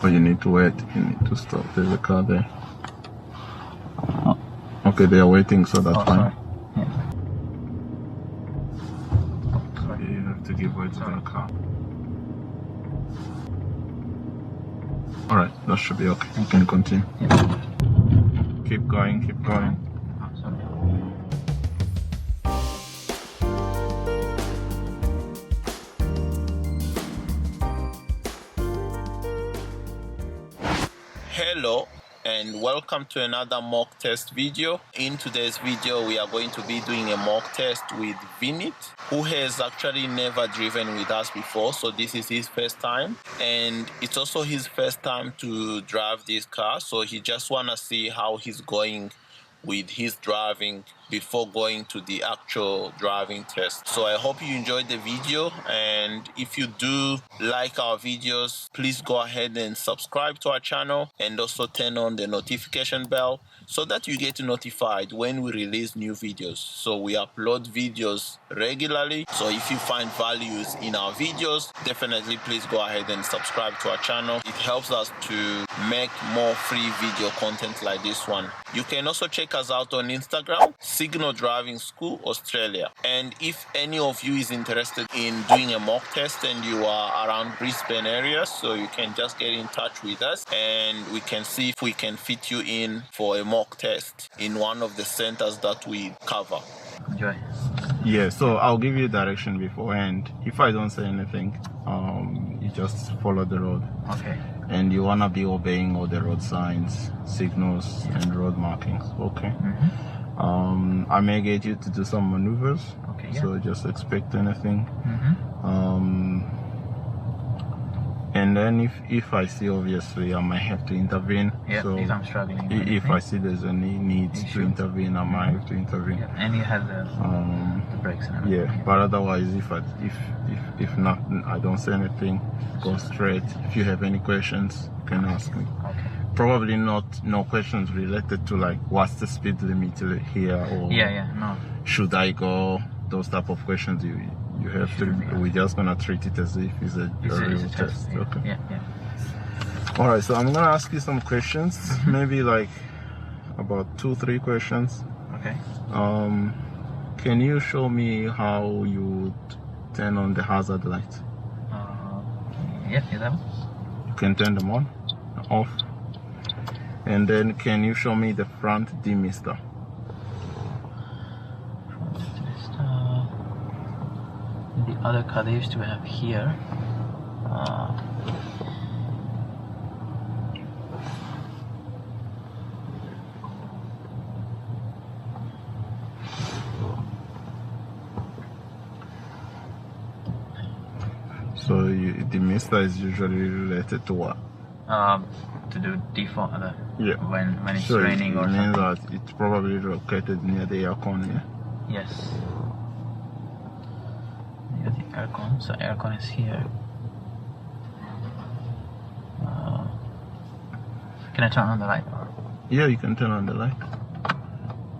Oh, you need to wait. You need to stop. There's a car there. Oh. Okay, they are waiting, so that's fine. Sorry. Yeah. So you have to give way to the car. Alright, that should be okay. You can continue. Yeah. Keep going, keep going. Oh, sorry. Hello and welcome to another mock test video. In today's video we are going to be doing a mock test with Vinit, who has actually never driven with us before, so this is his first time, and it's also his first time to drive this car, so he just wanna see how he's going with his driving before going to the actual driving test. So I hope you enjoyed the video, and if you do like our videos, please go ahead and subscribe to our channel and also turn on the notification bell so that you get notified when we release new videos. So we upload videos regularly, so if you find values in our videos, definitely please go ahead and subscribe to our channel. It helps us to make more free video content like this one. You can also check us out on Instagram, Signal Driving School Australia. And if any of you is interested in doing a mock test and you are around Brisbane area, so you can just get in touch with us and we can see if we can fit you in for a mock test in one of the centers that we cover. Enjoy. Yeah, so I'll give you direction beforehand. If I don't say anything, you just follow the road. Okay. And you wanna be obeying all the road signs, signals, and road markings. Okay. I may get you to do some maneuvers. Okay. Yeah. So just expect anything. And then if I see, obviously I might have to intervene. Yeah. So if I'm struggling. if I see there's any need to intervene, I might have to intervene. Yeah. And you have the brakes and everything. Yeah, but otherwise, if nothing, I don't say anything, go straight. If you have any questions, you can ask me. Okay. Probably no questions related to like what's the speed limit here, or No. should I go, those type of questions you have to. We're just gonna treat it as if it's a real test. Yeah. Okay. Yeah. All right, so I'm gonna ask you some questions, maybe like about 2-3 questions. Okay. Can you show me how you turn on the hazard lights? Yeah, that one. You can turn them on, off. And then can you show me the front demister? The other car they used to have here. So demister is usually related to what? To do default Yeah. when it's So raining or it means something. that it's probably located near the aircon, yeah? Yes. Yeah, the aircon. So aircon is here. Can I turn on the light? Or? Yeah, you can turn on the light.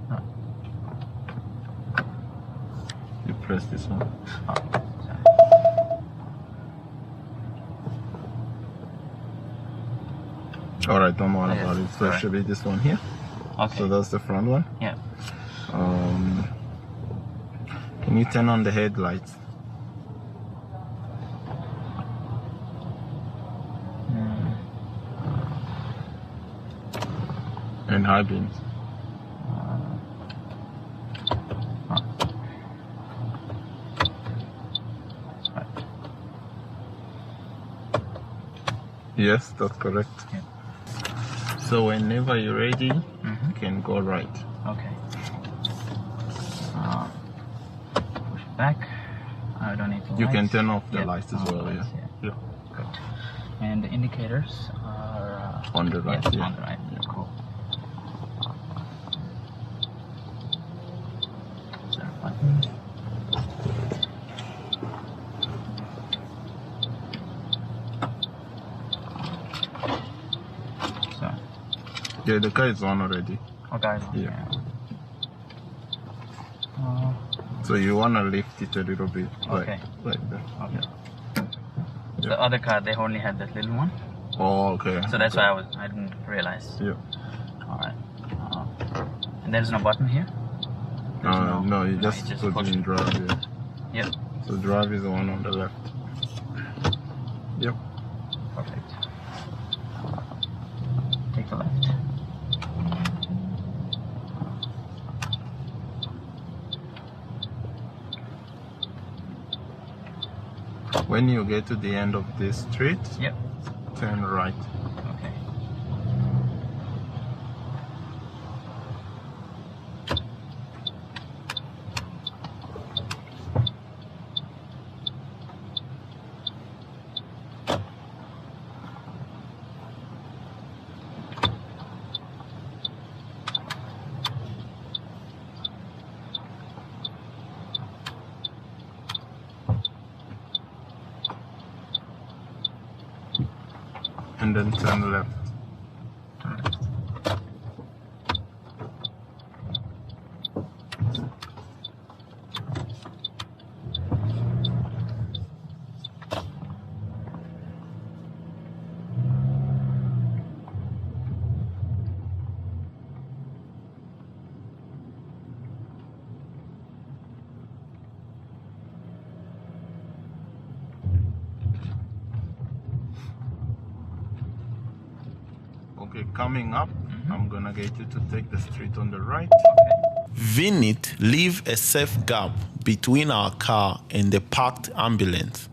No. You press this one. Oh, sorry. Alright, don't worry about it. So it Alright. should be this one here. Okay. So that's the front one. Yeah. Can you turn on the headlights? And high beams. Yes, that's correct. Yeah. So whenever you're ready, you can go right. Okay. Push back. I don't need to. You can turn off the lights as well. Lights, Yeah. Good. And the indicators are On the right. yes, Yeah. on the right. Yeah. Cool. Start button. So. Yeah, the car is on already. Okay. Yeah. So you wanna lift it a little bit, Okay. like that. Okay. Yeah. The other car, they only had that little one. Oh, okay. So that's why I didn't realize. Yeah. All right. And there's no button here. No, you just put it in drive. Yeah. Yep. So drive is the one on the left. Yep. Perfect. Take the left. When you get to the end of this street, Yep. turn right. Okay. And then turn left. Okay, coming up, I'm gonna get you to take the street on the right. Vinit leave a safe gap between our car and the parked ambulance.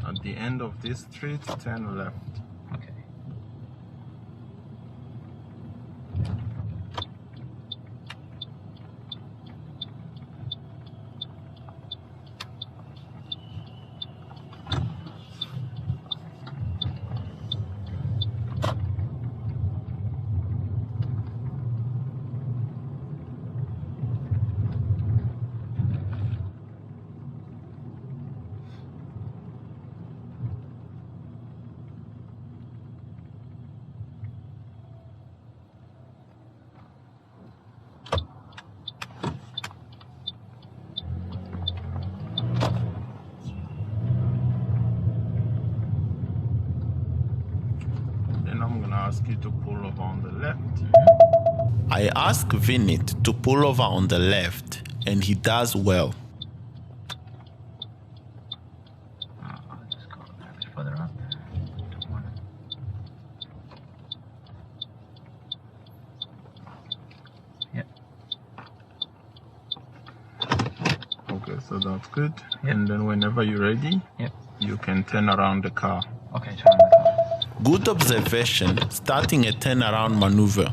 At the end of this street, turn left. Okay. Then I'm gonna ask you to pull over on the left. I ask Vinit to pull over on the left, and he does well. I'll just go a bit further up. Don't wanna- Yep. Okay, so that's good. Yep. And then whenever you're ready, Yep. you can turn around the car. Okay, turn the car. Good observation, starting a turnaround maneuver.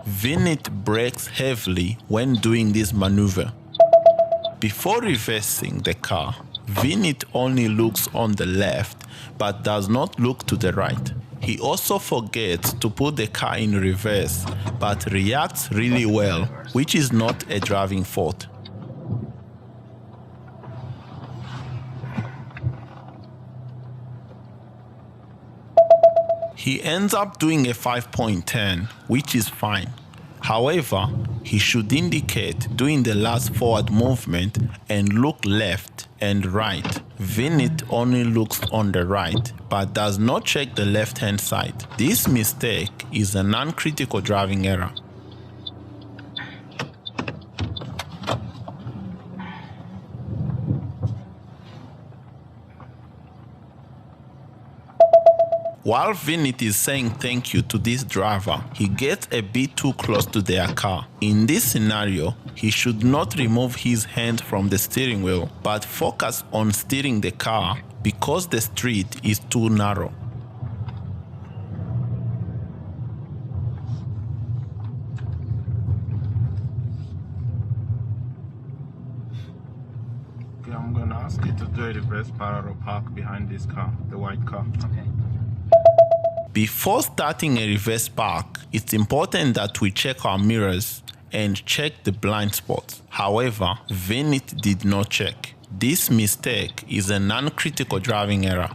Vinit brakes heavily when doing this maneuver. Before reversing the car, Vinit only looks on the left but does not look to the right. He also forgets to put the car in reverse but reacts really well, which is not a driving fault. He ends up doing a 5-point turn, which is fine. However, he should indicate doing the last forward movement and look left and right. Vinit only looks on the right, but does not check the left-hand side. This mistake is a non-critical driving error. While Vinit is saying thank you to this driver, he gets a bit too close to their car. In this scenario, he should not remove his hand from the steering wheel, but focus on steering the car because the street is too narrow. Okay, I'm gonna ask you to do a reverse parallel park behind this car, the white car. Okay. Before starting a reverse park, it's important that we check our mirrors and check the blind spots. However, Vinit did not check. This mistake is a non-critical driving error.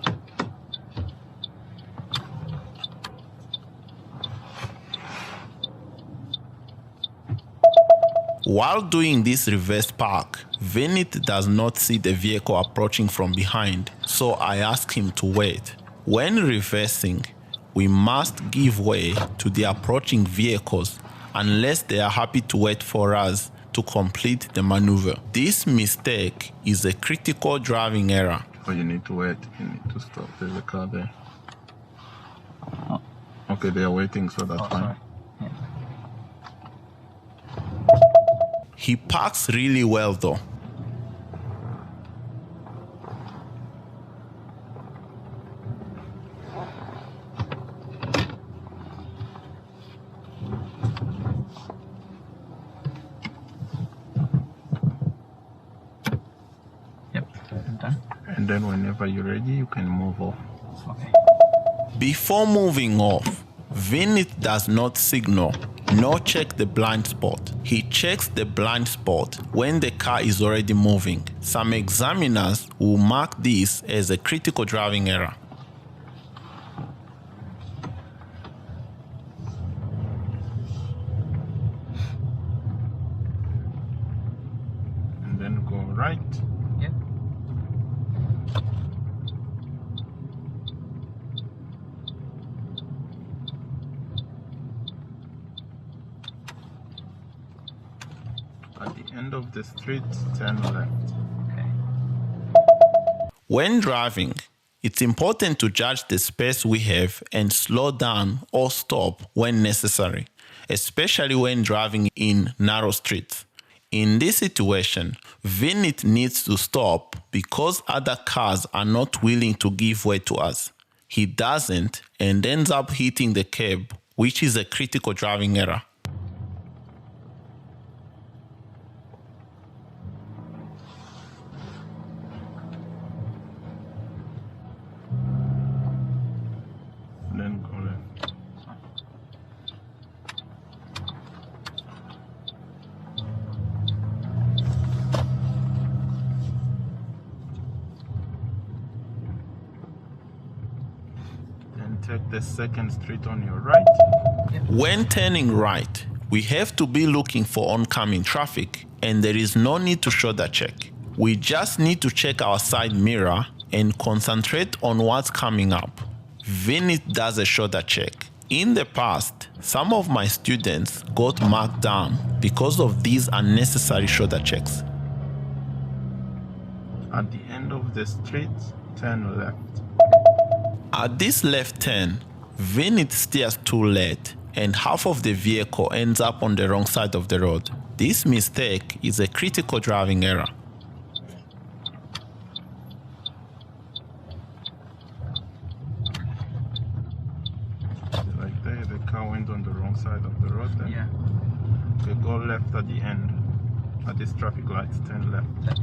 While doing this reverse park, Vinit does not see the vehicle approaching from behind, so I ask him to wait. When reversing, we must give way to the approaching vehicles unless they are happy to wait for us to complete the maneuver. This mistake is a critical driving error. Oh, you need to wait. You need to stop. There's a car there. Okay, they are waiting, so that's fine. Yeah. He parks really well though. Yep, I'm done. And then whenever you're ready, you can move off. Okay. Before moving off, Vinit does not signal nor check the blind spot. He checks the blind spot when the car is already moving. Some examiners will mark this as a critical driving error. And then go right. Yep. At the end of the street, turn left. Okay. When driving, it's important to judge the space we have and slow down or stop when necessary, especially when driving in narrow streets. In this situation, Vinit needs to stop because other cars are not willing to give way to us. He doesn't and ends up hitting the curb, which is a critical driving error. Then go left. Then take the second street on your right. When turning right, we have to be looking for oncoming traffic and there is no need to shoulder check. We just need to check our side mirror and concentrate on what's coming up. Vinit does a shoulder check. In the past, some of my students got marked down because of these unnecessary shoulder checks. At the end of the street, turn left. At this left turn, Vinit steers too late and half of the vehicle ends up on the wrong side of the road. This mistake is a critical driving error. Like there, the car went on the wrong side of the road then. Yeah. Okay, go left at the end. At these traffic lights, turn left. Left.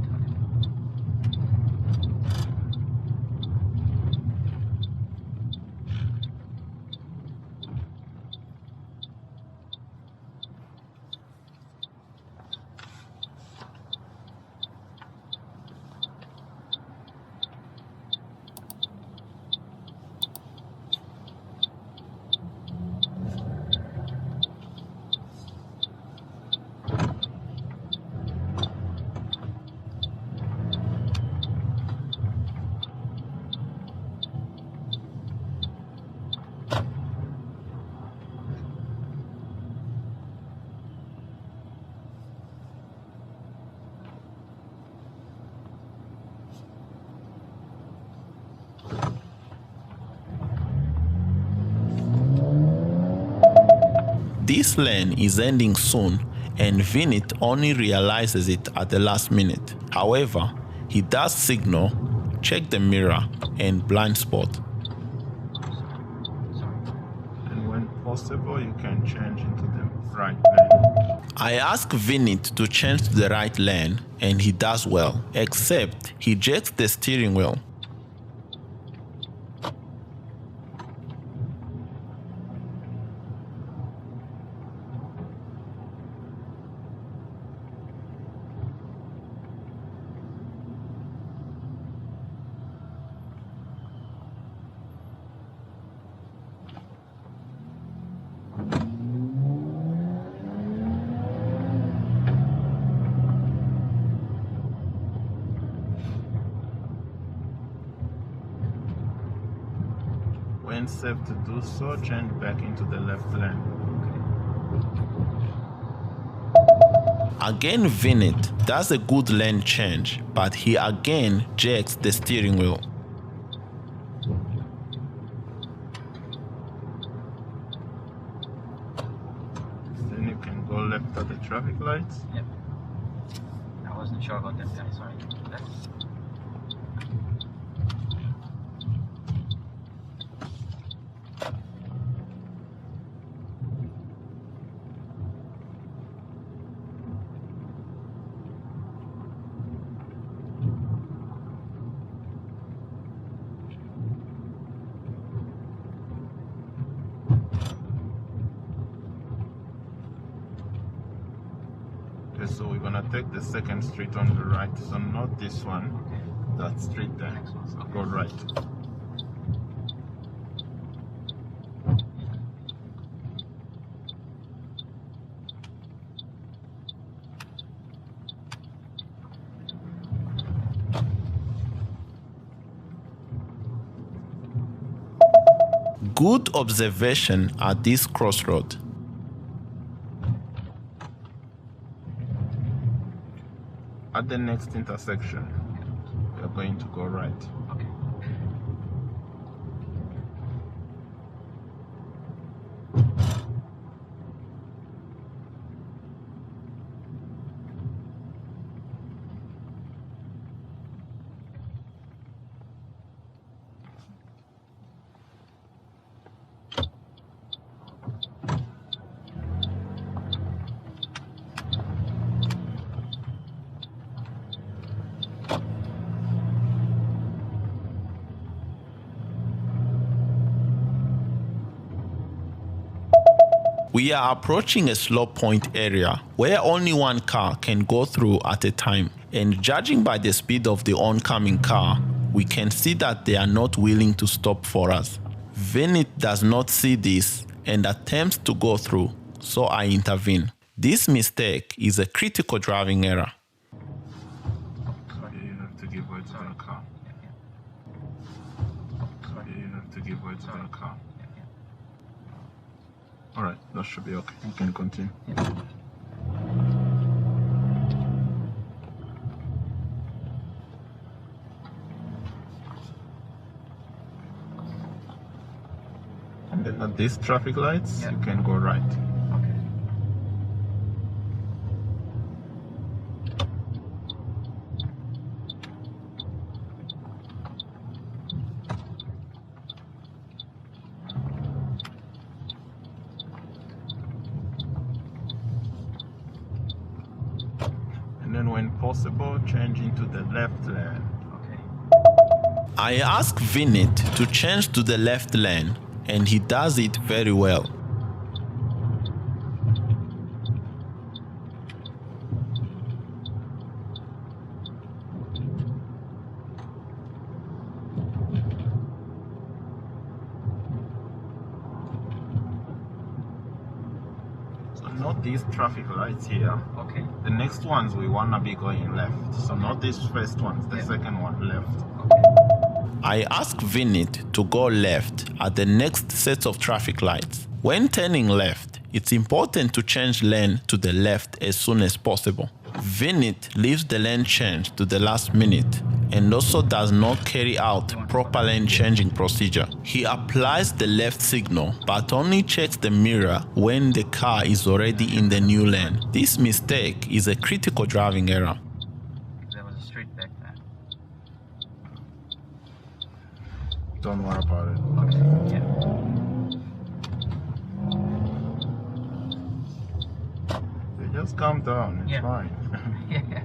This lane is ending soon and Vinit only realizes it at the last minute. However, he does signal, check the mirror and blind spot. And when possible, you can change into the right lane. I ask Vinit to change to the right lane and he does well, except he jerks the steering wheel. when safe to do so, change back into the left lane. Again, Vinit does a good lane change, but he again jerks the steering wheel. Then you can go left at the traffic lights. Yep. I wasn't sure about that guy, sorry. Left. Okay, so we're gonna take the second street on the right, so not this one, that street there. Next one. So go right. Good observation at this crossroad. At the next intersection, we are going to go right. Okay. We are approaching a slow point area where only one car can go through at a time, and judging by the speed of the oncoming car, we can see that they are not willing to stop for us. Vinit does not see this and attempts to go through, so I intervene. This mistake is a critical driving error. You have to give way to the car. You have to give way to the car. Alright, that should be okay. You can continue. And then at these traffic lights, you can go right. Okay. And then when possible, change into the left lane. Okay. I ask Vinit to change to the left lane, and he does it very well. So not these traffic lights here. Okay. The next ones we wanna be going left. So not these first ones, the second one left. I ask Vinit to go left at the next set of traffic lights. When turning left, it's important to change lane to the left as soon as possible. Vinit leaves the lane change to the last minute and also does not carry out proper lane changing procedure. He applies the left signal but only checks the mirror when the car is already in the new lane. This mistake is a critical driving error. There was a street back there. Don't worry about it. Okay. Yeah. Just calm down, it's fine. Yeah.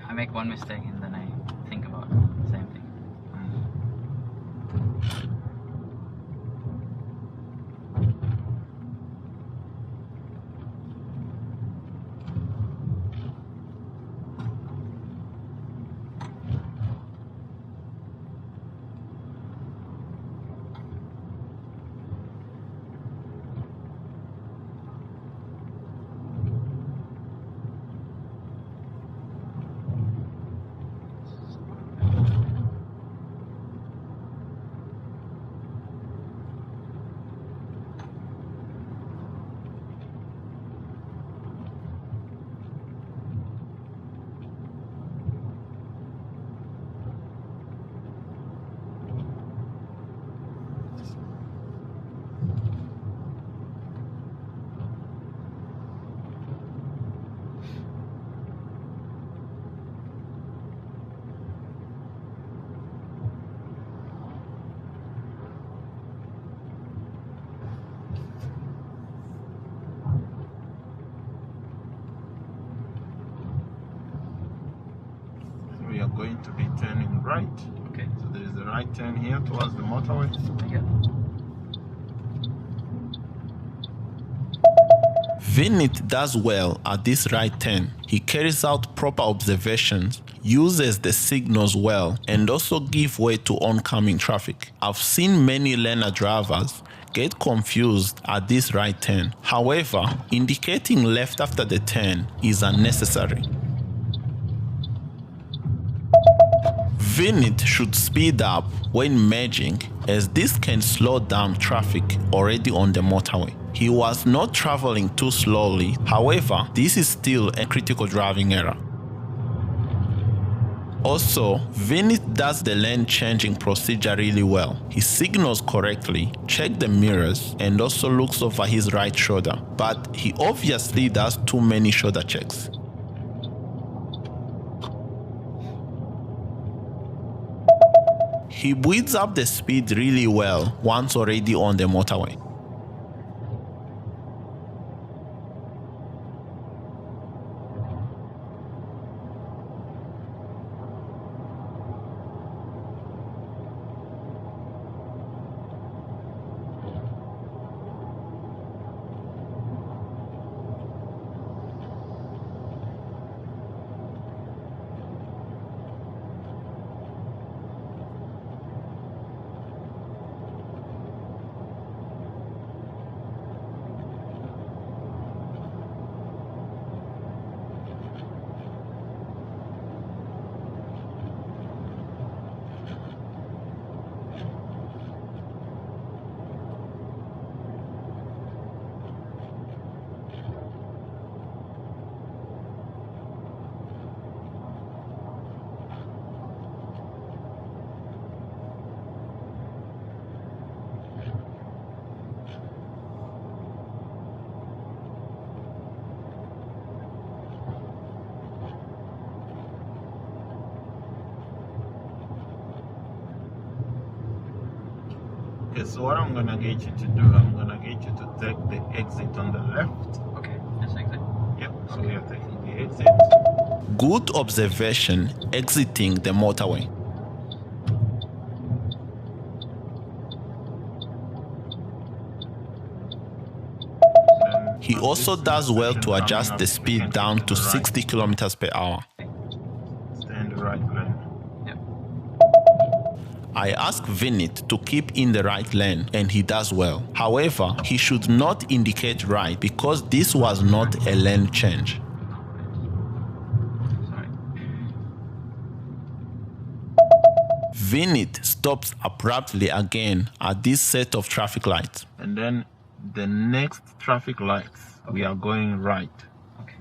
I make one mistake and then I think about the same thing. going to be turning right. Okay. So there is the right turn here towards the motorway. Yeah. Vinit does well at this right turn. He carries out proper observations, uses the signals well, and also gives way to oncoming traffic. I've seen many learner drivers get confused at this right turn. However, indicating left after the turn is unnecessary. Vinit should speed up when merging, as this can slow down traffic already on the motorway. He was not traveling too slowly, however, this is still a critical driving error. Also, Vinit does the lane changing procedure really well. He signals correctly, checks the mirrors, and also looks over his right shoulder, but he obviously does too many shoulder checks. He builds up the speed really well once already on the motorway. Okay, so what I'm gonna get you to do, I'm gonna get you to take the exit on the left. Okay, this exit. Yep, so we are taking the exit. Good observation exiting the motorway. He also does well to adjust the speed down to 60 kilometers per hour. Stay in the right lane. I ask Vinit to keep in the right lane and he does well. However, he should not indicate right because this was not a lane change. Sorry. Vinit stops abruptly again at this set of traffic lights. And then the next traffic lights, we are going right. Okay.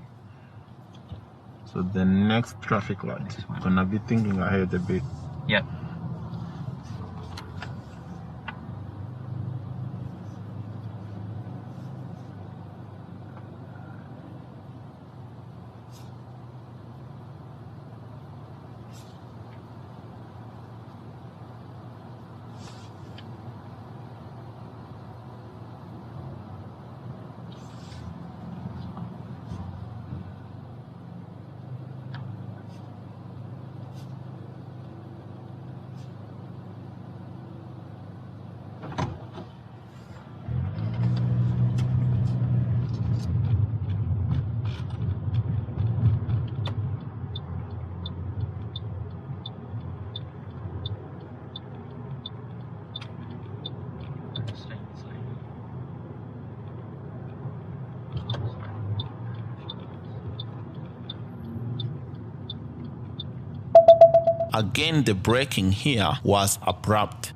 So the next traffic light, I'm gonna be thinking ahead a bit. Yeah. Again, the braking here was abrupt.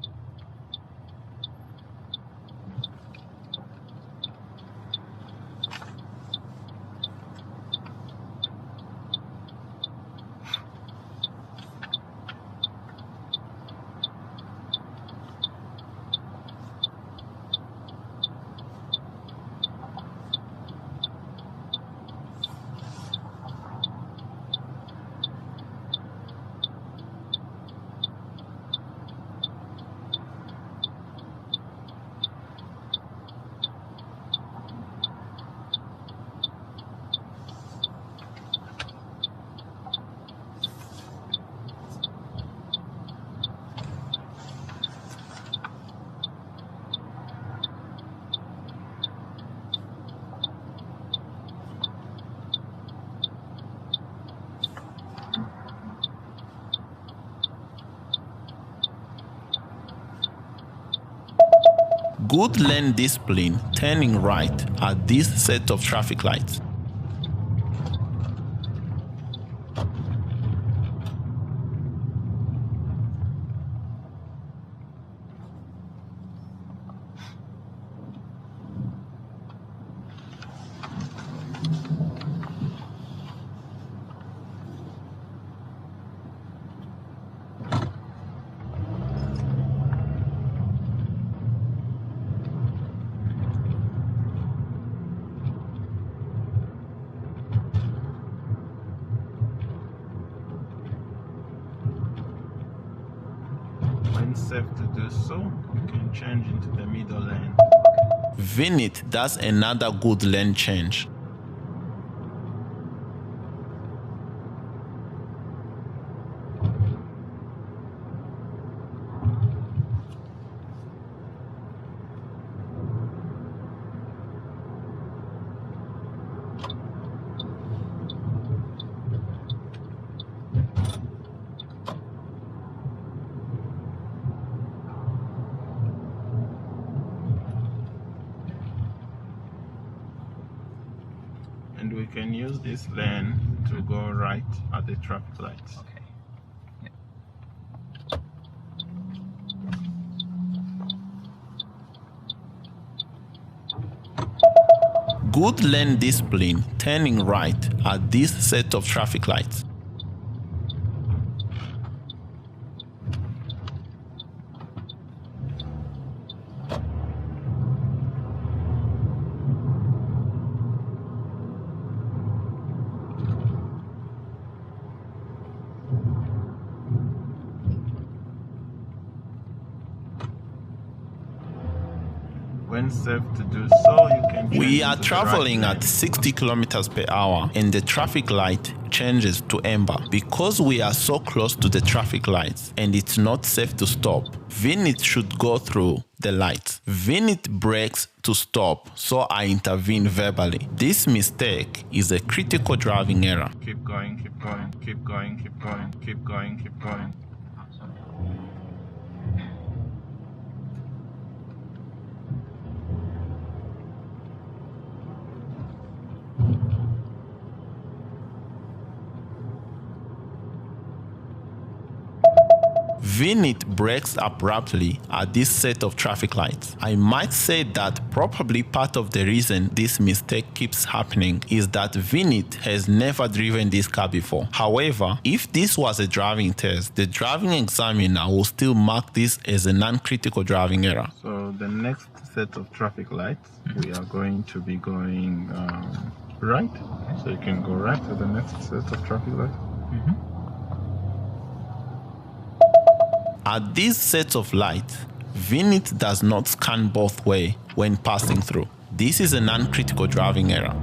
Good lane discipline, turning right at this set of traffic lights. When safe to do so, you can change into the middle lane. Vinit does another good lane change. And we can use this lane to go right at the traffic lights. Okay. Good lane discipline, turning right at this set of traffic lights. When safe to do so, you can change We are into the traveling right at 60 kilometers per hour and the traffic light changes to amber. Because we are so close to the traffic lights and it's not safe to stop, Vinit should go through the lights. Vinit brakes to stop, so I intervene verbally. This mistake is a critical driving error. Keep going, keep going, keep going, keep going, keep going, keep going. Vinit brakes abruptly at this set of traffic lights. I might say that probably part of the reason this mistake keeps happening is that Vinit has never driven this car before. However, if this was a driving test, the driving examiner will still mark this as a non-critical driving error. So the next set of traffic lights, we are going to be going right. So you can go right to the next set of traffic lights. At these sets of lights, Vinit does not scan both ways when passing through. This is a non-critical driving error.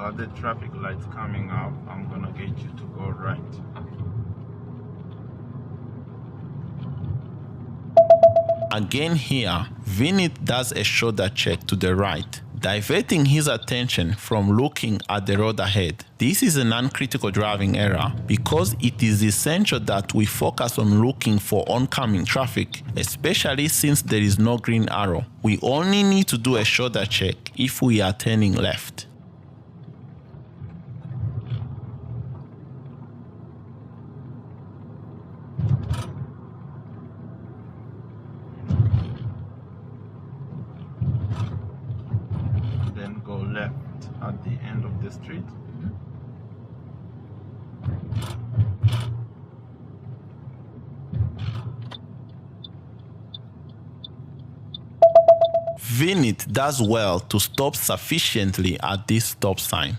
At the traffic lights coming up, I'm gonna get you to go right. Again here, Vinit does a shoulder check to the right, diverting his attention from looking at the road ahead. This is an uncritical driving error because it is essential that we focus on looking for oncoming traffic, especially since there is no green arrow. We only need to do a shoulder check if we are turning left. Then go left at the end of the street. Vinit does well to stop sufficiently at this stop sign.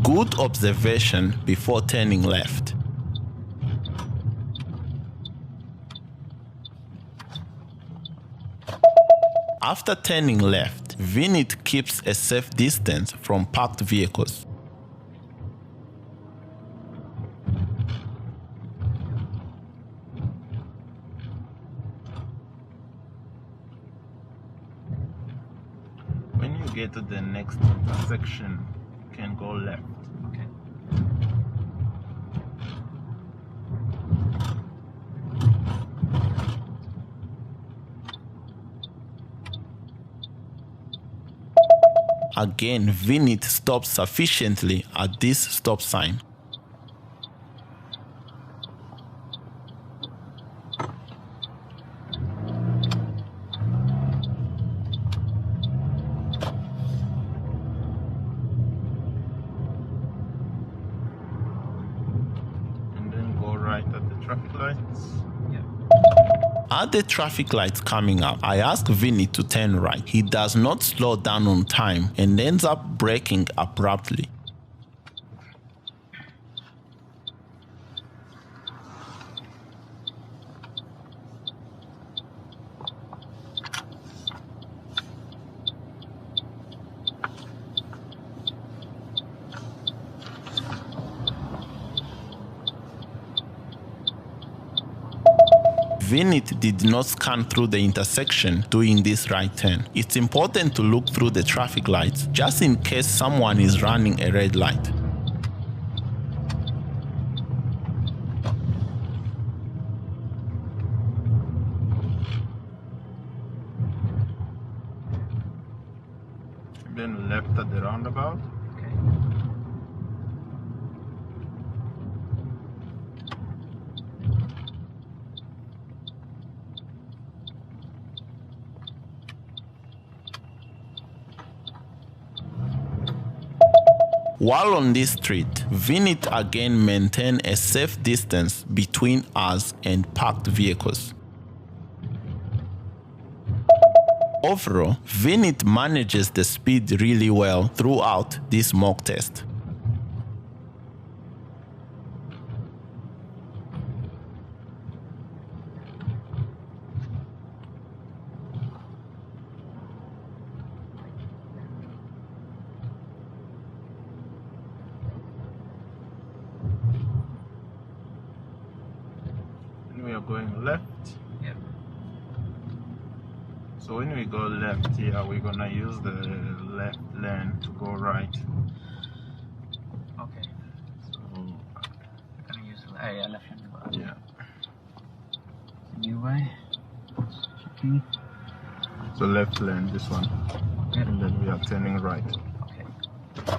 Good observation before turning left. After turning left, Vinit keeps a safe distance from parked vehicles. When you get to the next intersection, you can go left. Okay. Again, Vinit stops sufficiently at this stop sign. At the traffic lights coming up, I ask Vinny to turn right. He does not slow down on time and ends up braking abruptly. Vinit did not scan through the intersection doing this right turn. It's important to look through the traffic lights just in case someone is running a red light. Then left at the roundabout. While on this street, Vinit again maintained a safe distance between us and parked vehicles. Overall, Vinit manages the speed really well throughout this mock test. We are going left. Yep. So when we go left here, we're gonna use the left lane to go right. Okay. So I'm gonna use left hand. yeah. New way. So left lane, this one. Yep. And then we are turning right. Okay.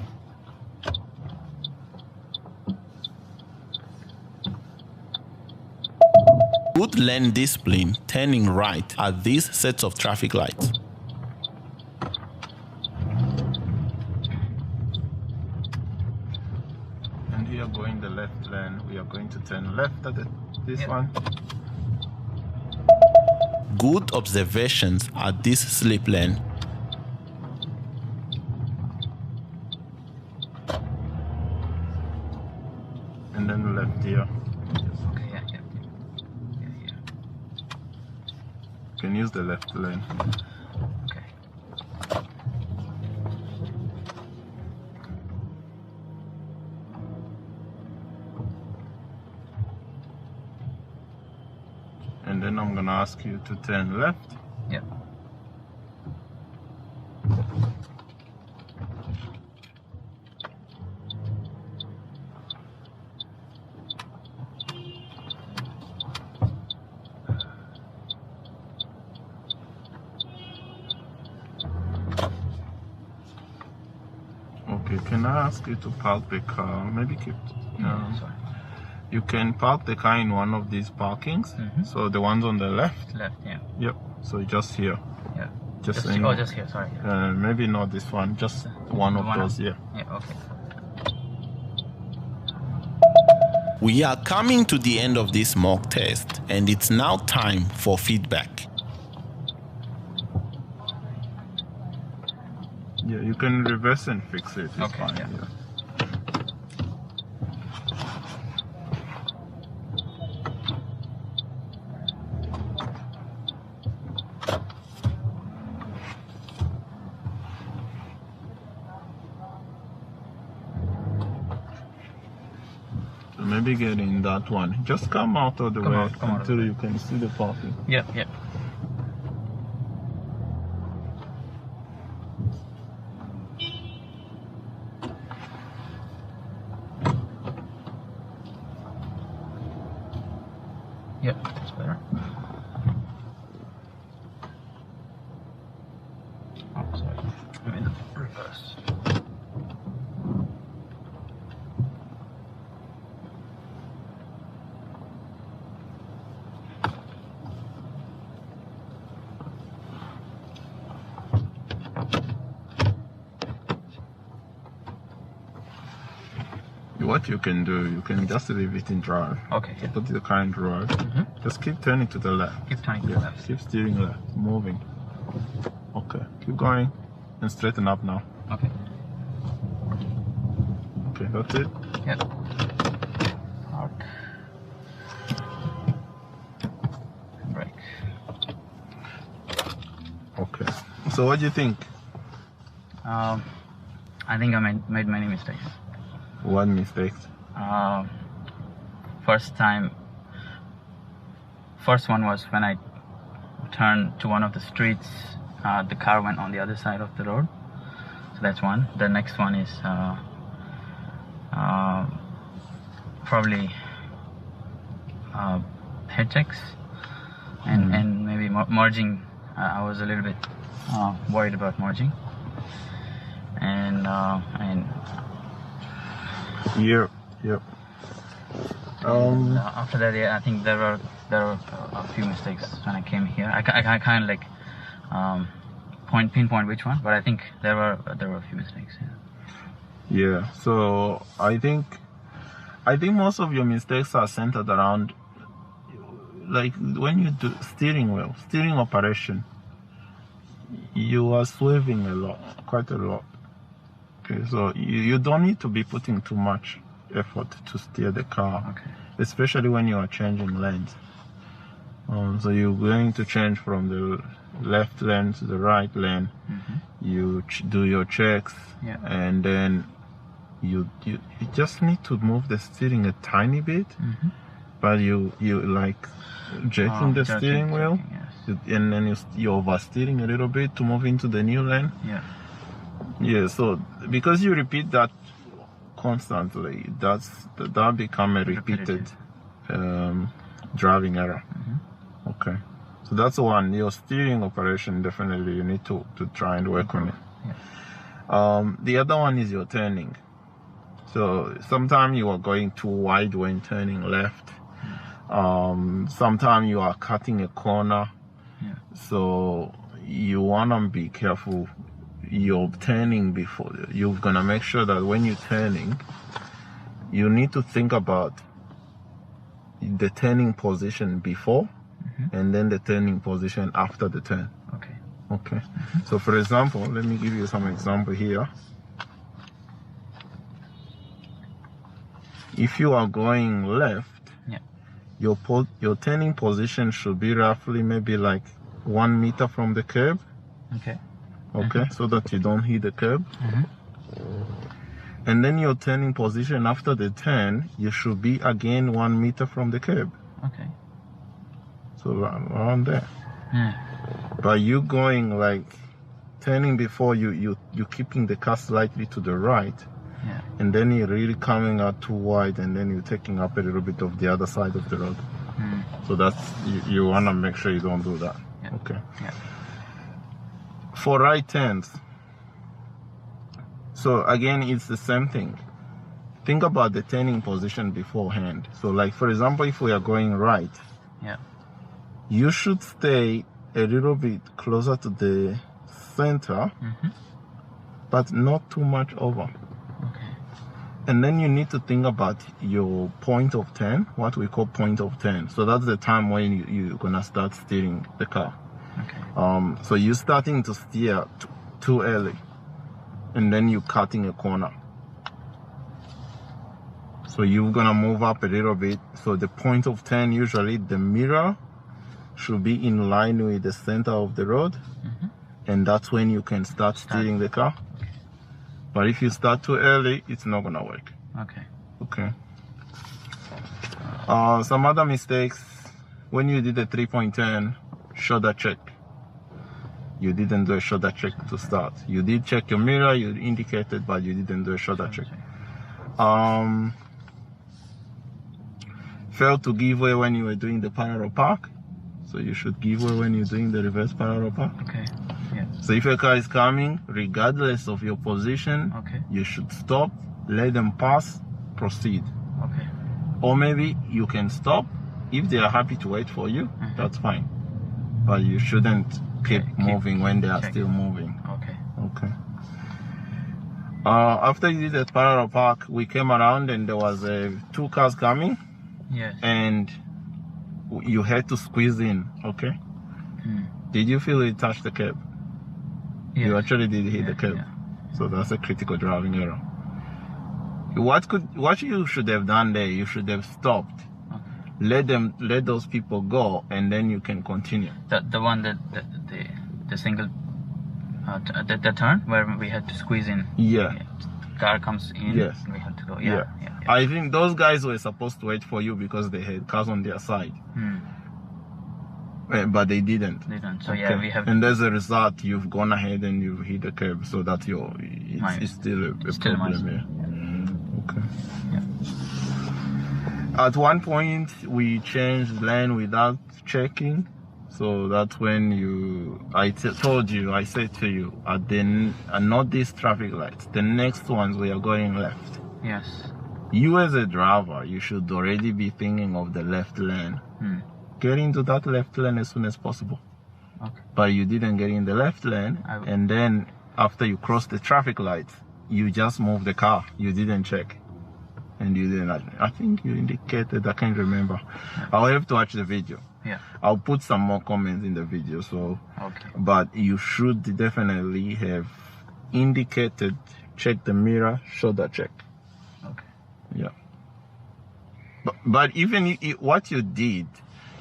Good lane discipline turning right at these sets of traffic lights. And here going the left lane, we are going to turn left at this one. good observations at this slip lane. And then left here. Okay, yeah. You can use the left lane. Okay. And then I'm gonna ask you to turn left. Yeah. Okay, can I ask you to park the car? Maybe keep. Sorry. You can park the car in one of these parkings. So the ones on the left. Left, yeah. Yep. So just here. Yeah. Just Just here, sorry. Yeah. maybe not this one. Just one of those. Yeah. Yeah, okay. We are coming to the end of this mock test, and it's now time for feedback. Yeah, you can reverse and fix it. It's Okay, fine. yeah. So maybe get in that one. Just come out of the Come way out of the until way. you can see the parking. Yeah, yeah. Yep, that's better. Oh, sorry. I'm in reverse. What you can do, you can just leave it in drive. Okay, yeah. Put the car in drive. Just keep turning to the left. Keep turning to the left. Keep steering left, moving. Okay, keep going and straighten up now. Okay. Okay, that's it. Yep. Park. Brake. Okay. So what do you think? I think I made many mistakes. What mistakes? First one was when I turned to one of the streets, the car went on the other side of the road. So that's one. The next one is probably head checks and maybe merging. I was a little bit worried about merging. And Yep. after that, yeah, I think there were a few mistakes when I came here. I kind of like pinpoint which one, but I think there were a few mistakes. Yeah. So I think most of your mistakes are centered around, like, when you do steering operation, you are swerving quite a lot. Okay, so you don't need to be putting too much effort to steer the car, Okay. especially when you are changing lanes. So you're going to change from the left lane to the right lane. You do your checks, Yeah. and then you just need to move the steering a tiny bit, but you like jerking the steering wheel, Yes. and then you oversteering a little bit to move into the new lane. Yeah. Yeah, so because you repeat that constantly, that become a repeated driving error. Okay, so that's one. Your steering operation, definitely you need to try and work on it. Yeah. The other one is your turning. So sometimes you are going too wide when turning left. Sometimes you are cutting a corner. Yeah. So you wanna be careful. You're turning before you're gonna make sure that when you're turning, you need to think about the turning position before and then the turning position after the turn. Okay. Okay. So for example, let me give you some example here. If you are going left, your turning position should be roughly maybe like 1 meter from the curb. Okay. Okay, so that you don't hit the curb. And then your turning position after the turn, you should be again 1 meter from the curb. Okay. So around there. Yeah. But you going like turning before you keeping the car slightly to the right. Yeah. And then you're really coming out too wide, and then you're taking up a little bit of the other side of the road. So that's you want to make sure you don't do that. Yeah. Okay. Yeah. For right turns, so again, it's the same thing. Think about the turning position beforehand. So like, for example, if we are going right, you should stay a little bit closer to the center, but not too much over. Okay. And then you need to think about your point of turn, what we call point of turn. So that's the time when you're gonna start steering the car. Okay. So you're starting to steer too early, and then you're cutting a corner. So you're gonna move up a little bit. So the point of turn, usually the mirror should be in line with the center of the road, and that's when you can start steering the car. Okay. But if you start too early, it's not gonna work. Okay. Okay. Some other mistakes, when you did the 3-point turn, shoulder check. You didn't do a shoulder check to start. You did check your mirror, you indicated, but you didn't do a shoulder check. Failed to give way when you were doing the parallel park. So you should give way when you're doing the reverse parallel park. Okay. Yeah. So if a car is coming, regardless of your position, you should stop, let them pass, proceed. Okay. Or maybe you can stop. If they are happy to wait for you, that's fine. But you shouldn't keep moving when they are still moving. Okay. Okay. After you did the parallel park, we came around and there was 2 cars coming. Yes. And you had to squeeze in, okay? Did you feel it touched the curb? Yes. You actually did hit the curb. So that's a critical driving error. What you should have done there, you should have stopped. Let those people go, and then you can continue. The one that the single the turn where we had to squeeze in. Yeah. Car comes in. Yes. We had to go. Yeah. I think those guys were supposed to wait for you because they had cars on their side. But they didn't. So yeah, we have. And as a result, you've gone ahead and you've hit the curb, so that it's still a problem here. Okay. Yeah. At one point, we changed lane without checking. So that's when I said to you, not these traffic lights, the next ones we are going left. Yes. You as a driver, you should already be thinking of the left lane. Get into that left lane as soon as possible. Okay. But you didn't get in the left lane, and then after you cross the traffic lights, you just moved the car. You didn't check. And you didn't, I think you indicated, I can't remember. I'll have to watch the video. Yeah. I'll put some more comments in the video. So, but you should definitely have indicated, check the mirror, shoulder check. Okay. Yeah. But even what you did,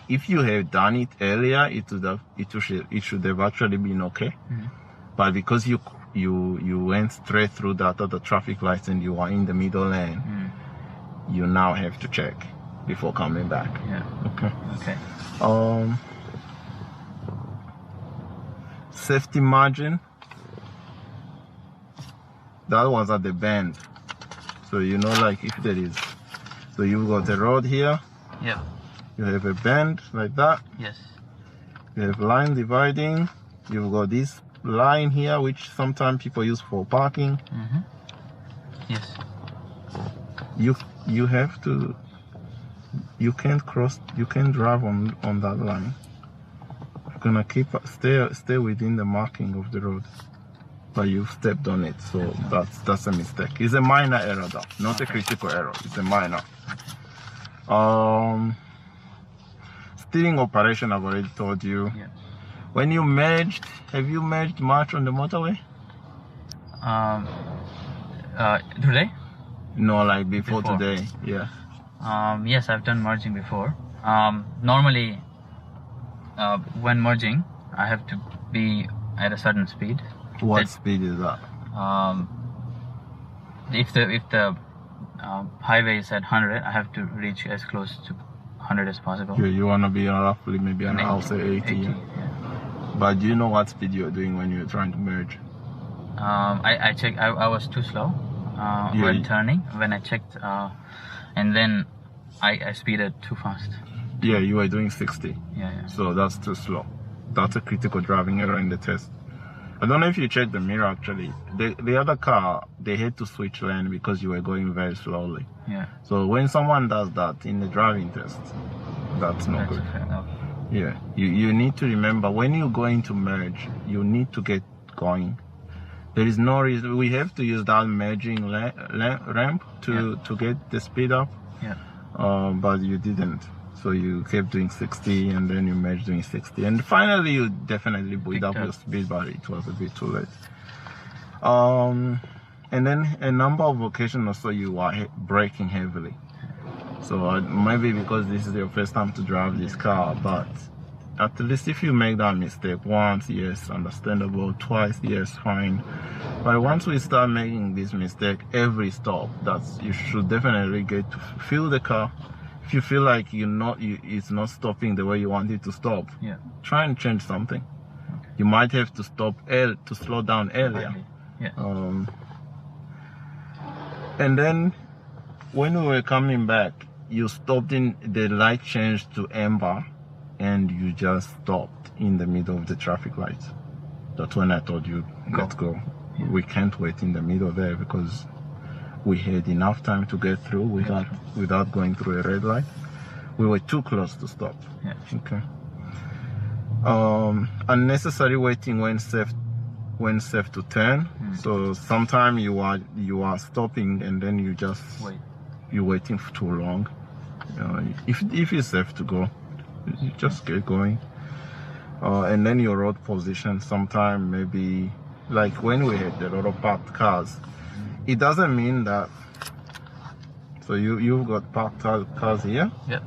if you had done it earlier, it should have actually been okay. But because you went straight through that other traffic lights and you are in the middle lane, you now have to check before coming back. Yeah. Okay. Safety margin. That was at the bend. So like if there is, so you've got the road here. Yeah. You have a bend like that. Yes. You have line dividing. You've got this line here, which sometimes people use for parking. Yes. You have to. You can't cross. You can't drive on that line. You're gonna stay within the marking of the road, but you've stepped on it. So that's a mistake. It's a minor error, though, not a critical error. It's a minor. steering operation, I've already told you. Yeah. When you merged, have you merged much on the motorway? Today? No, like before today. Yeah. Yes, I've done merging before. Normally, when merging, I have to be at a certain speed. What speed is that? If the highway is at 100, I have to reach as close to 100 as possible. Yeah, you want to be roughly maybe an I'll say 80. Yeah. But do you know what speed you're doing when you're trying to merge? I checked. I was too slow when turning. When I checked, and then I speeded too fast. Yeah, you were doing 60. Yeah. So that's too slow. That's a critical driving error in the test. I don't know if you checked the mirror actually. The other car, they had to switch lane because you were going very slowly. Yeah. So when someone does that in the driving test, that's not good. Yeah. You need to remember when you're going to merge, you need to get going. There is no reason we have to use that merging ramp to get the speed up. Yeah. But you didn't. So you kept doing 60 and then you merged doing 60. And finally you definitely built up your speed, but it was a bit too late. And then a number of occasions also you are braking heavily. So maybe because this is your first time to drive this car, but at least if you make that mistake once, yes, understandable. Twice, yes, fine. But once we start making this mistake every stop, you should definitely get to feel the car. If you feel like it's not stopping the way you want it to stop, try and change something. Okay. You might have to slow down earlier. Yeah. And then when we were coming back, you stopped in the light changed to amber, and you just stopped in the middle of the traffic lights. That's when I told you, let's go. Yeah. We can't wait in the middle there because we had enough time to get through without going through a red light. We were too close to stop. Yeah. Okay. Unnecessary waiting when safe to turn. So sometimes you are stopping and then you're waiting for too long. If it's safe to go, you just get going. And then your road position, sometimes maybe like when we had a lot of parked cars, it doesn't mean that. So you've got parked cars here. Yeah.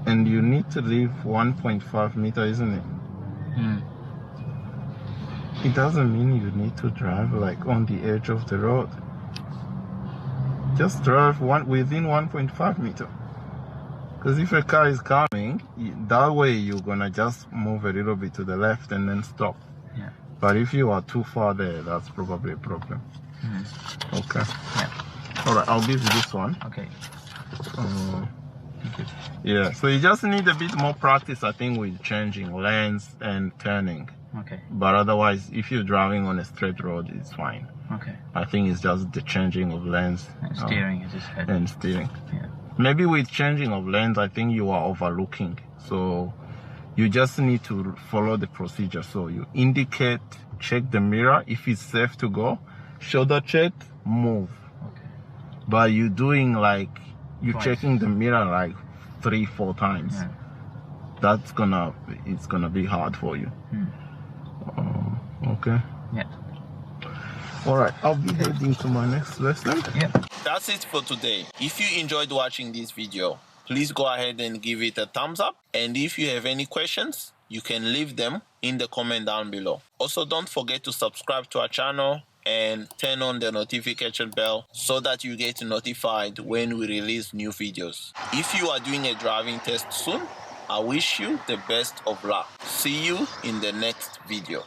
And you need to leave 1.5 meter, isn't it? It doesn't mean you need to drive like on the edge of the road. Just drive within 1.5 meter. Because if a car is coming, that way you're gonna just move a little bit to the left and then stop. Yeah. But if you are too far there, that's probably a problem. Okay. Yeah. All right, I'll give you this one. Okay. Yeah, so you just need a bit more practice, I think, with changing lanes and turning. Okay. But otherwise, if you're driving on a straight road, it's fine. Okay. I think it's just the changing of lanes. And steering, as you said. And steering. Yeah. Maybe with changing of lanes, I think you are overlooking. So you just need to follow the procedure. So you indicate, check the mirror. If it's safe to go, shoulder check, move. Okay. But you're doing like, you're Twice. checking the mirror like 3-4 times. Yeah. It's gonna be hard for you. Okay. Yeah. All right, I'll be heading to my next lesson. Yeah. That's it for today. If you enjoyed watching this video, please go ahead and give it a thumbs up. And if you have any questions, you can leave them in the comment down below. Also, don't forget to subscribe to our channel and turn on the notification bell so that you get notified when we release new videos. If you are doing a driving test soon, I wish you the best of luck. See you in the next video.